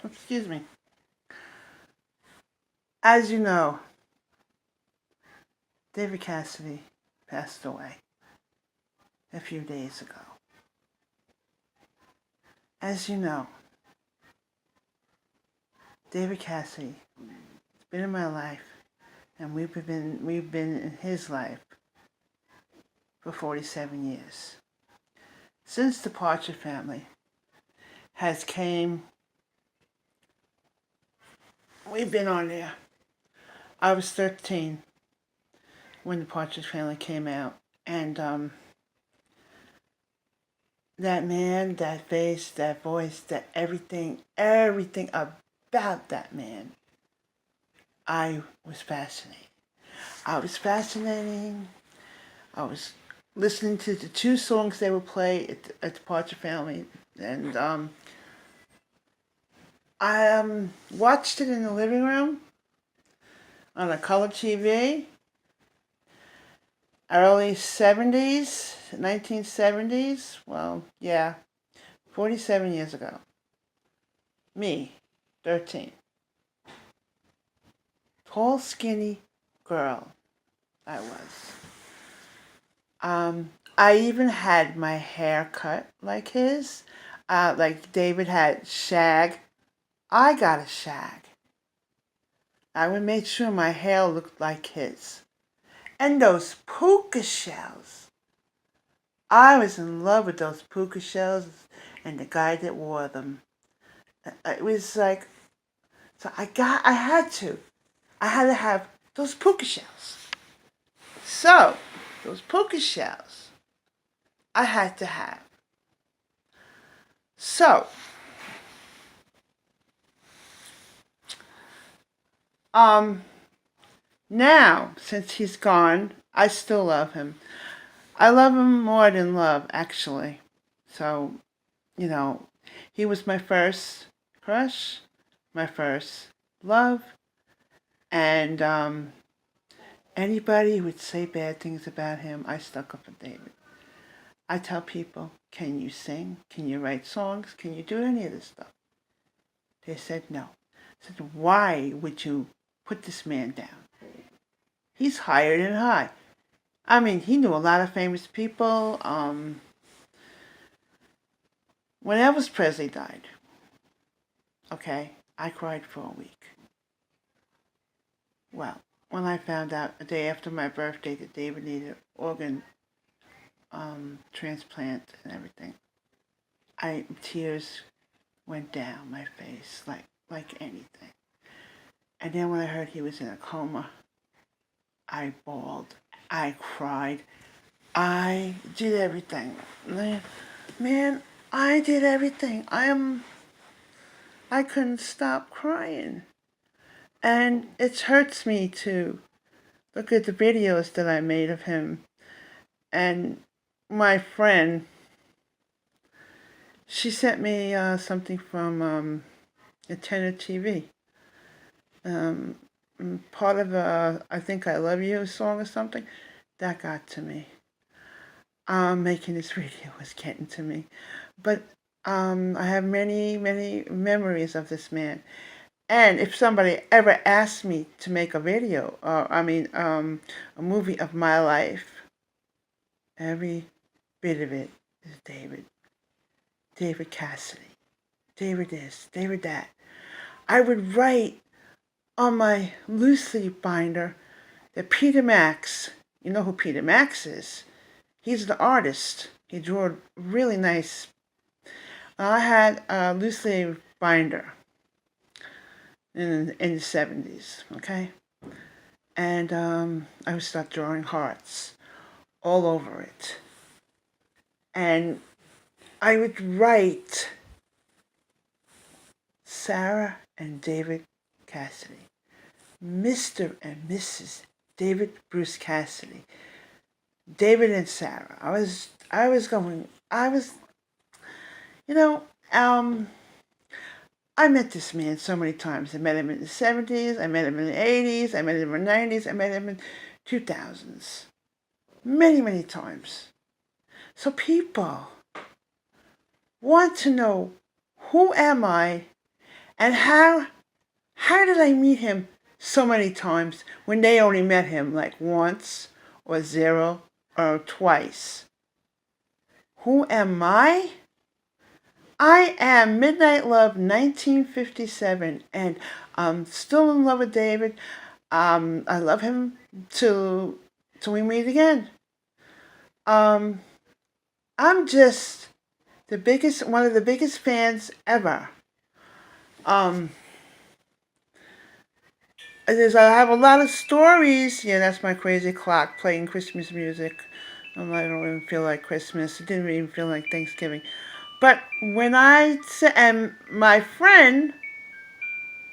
Excuse me. As you know, David Cassidy passed away a few days ago. As you know, David Cassidy has been in my life, and we've been in his life for 47 years. Since the Partridge Family has came, we've been on there. I was 13 when the Partridge Family came out, and that man, that face, that voice, that everything about that man, I was fascinated. I was fascinating. I was listening to the two songs they would play at the Partridge Family, and I watched it in the living room on a color TV. Early 70s, 1970s. Well, yeah, 47 years ago. Me, 13. Tall, skinny girl I was. I even had my hair cut like his. Like David had shag. I got a shag. I would make sure my hair looked like his. And those puka shells. I was in love with those puka shells and the guy that wore them. It was like, so I had to have those puka shells. So, those puka shells, I had to have. So, now, since he's gone, I still love him. I love him more than love, actually. So, he was my first crush, my first love, and anybody who would say bad things about him, I stuck up for David. I tell people, can you sing? Can you write songs? Can you do any of this stuff? They said no. I said, why would you put this man down? He's higher than high. I mean, he knew a lot of famous people. When Elvis Presley died, okay, I cried for a week. Well, when I found out a day after my birthday that David needed organ transplant and everything, tears went down my face like anything. And then when I heard he was in a coma, I bawled. I cried. I did everything. Man, I did everything. I couldn't stop crying. And it hurts me to look at the videos that I made of him. And my friend, she sent me something from Antenna TV. Part of I Think I Love You song or something. That got to me. Making this video was getting to me. But I have many, many memories of this man. And if somebody ever asked me to make a video, a movie of my life, every bit of it is David. David Cassidy. David this, David that. I would write on my loose leaf binder that Peter Max, you know who Peter Max is? He's the artist. He drew a really nice. I had a loose leaf binder in the 70s, okay? And I would start drawing hearts all over it. And I would write Sarah and David Cassidy. Mr. and Mrs. David Bruce Cassidy. David and Sarah. I met this man so many times. I met him in the 70s, I met him in the 80s, I met him in the 90s, I met him in 2000s. Many, many times. So people want to know, who am I And how did I meet him so many times when they only met him like once or zero or twice? Who am I? I am Midnight Love 1957, and I'm still in love with David. I love him till we meet again. Um, I'm just one of the biggest fans ever. Um, I have a lot of stories. Yeah, that's my crazy clock playing Christmas music. I don't even feel like Christmas. It didn't even feel like Thanksgiving. But when and my friend,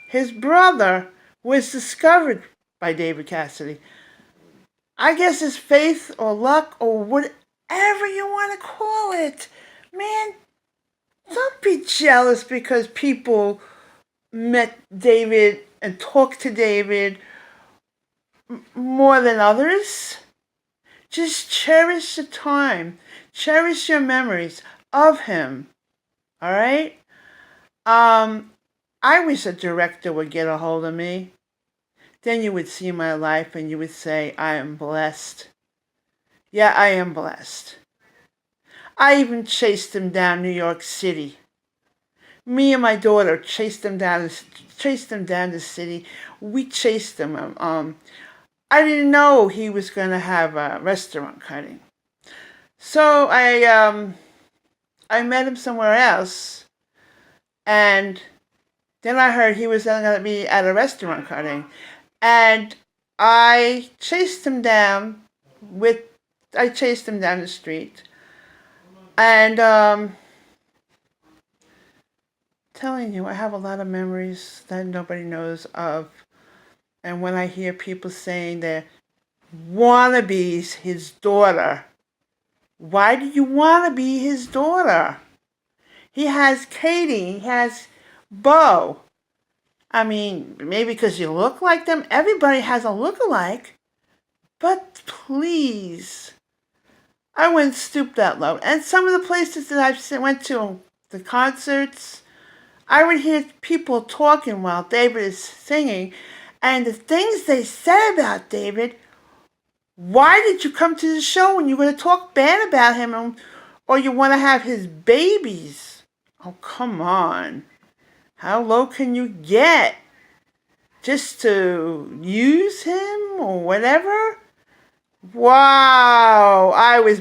his brother, was discovered by David Cassidy. I guess it's faith or luck or whatever you want to call it. Man, don't be jealous because people met David and talked to David more than others. Just cherish the time. Cherish your memories of him. All right? I wish a director would get a hold of me. Then you would see my life and you would say, I am blessed. Yeah, I am blessed. I even chased him down New York City. Me and my daughter chased him down the city. We chased him. I didn't know he was going to have a restaurant cutting. So I met him somewhere else, and then I heard he was going to be at a restaurant cutting, and I chased him down the street, and telling you, I have a lot of memories that nobody knows of. And when I hear people saying they're wannabes his daughter, why do you want to be his daughter? He has Katie, he has Bo. I mean, maybe because you look like them. Everybody has a look-alike. But please, I wouldn't stoop that low. And some of the places that I went to, the concerts, I would hear people talking while David is singing, and the things they said about David. Why did you come to the show when you're going to talk bad about him, or you want to have his babies? Oh, come on. How low can you get? Just to use him or whatever? Wow.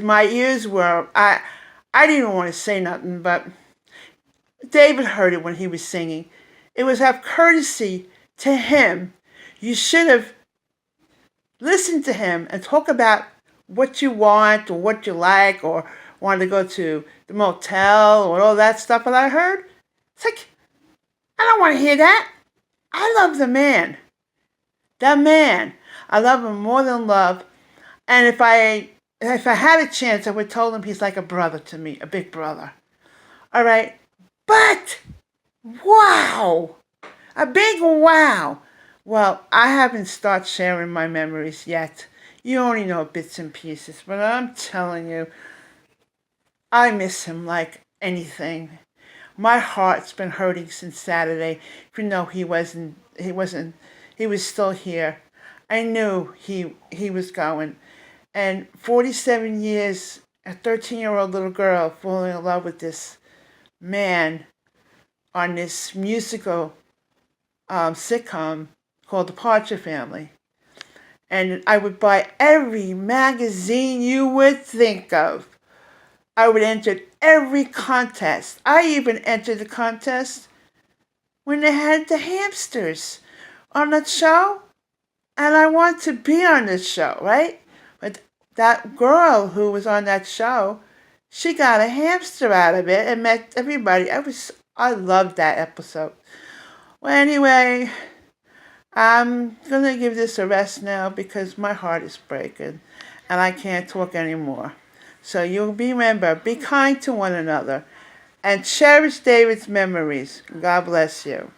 My ears were, I didn't even want to say nothing, but David heard it when he was singing. It was have courtesy to him. You should have listened to him and talk about what you want or what you like or want to go to the motel or all that stuff that I heard. It's like, I don't want to hear that. I love the man. That man. I love him more than love. And if I had a chance, I would have told him he's like a brother to me, a big brother. All right? But, wow. A big wow. Well, I haven't started sharing my memories yet. You only know bits and pieces. But I'm telling you, I miss him like anything. My heart's been hurting since Saturday. Even though he was still here. I knew he was going. And 47 years, a 13-year-old little girl falling in love with this man on this musical sitcom called The Partridge Family. And I would buy every magazine you would think of. I would enter every contest. I even entered the contest when they had the hamsters on that show. And I want to be on this show, right? But that girl who was on that show, she got a hamster out of it and met everybody. I loved that episode. Well, anyway, I'm going to give this a rest now because my heart is breaking and I can't talk anymore. So you'll remember, be kind to one another and cherish David's memories. God bless you.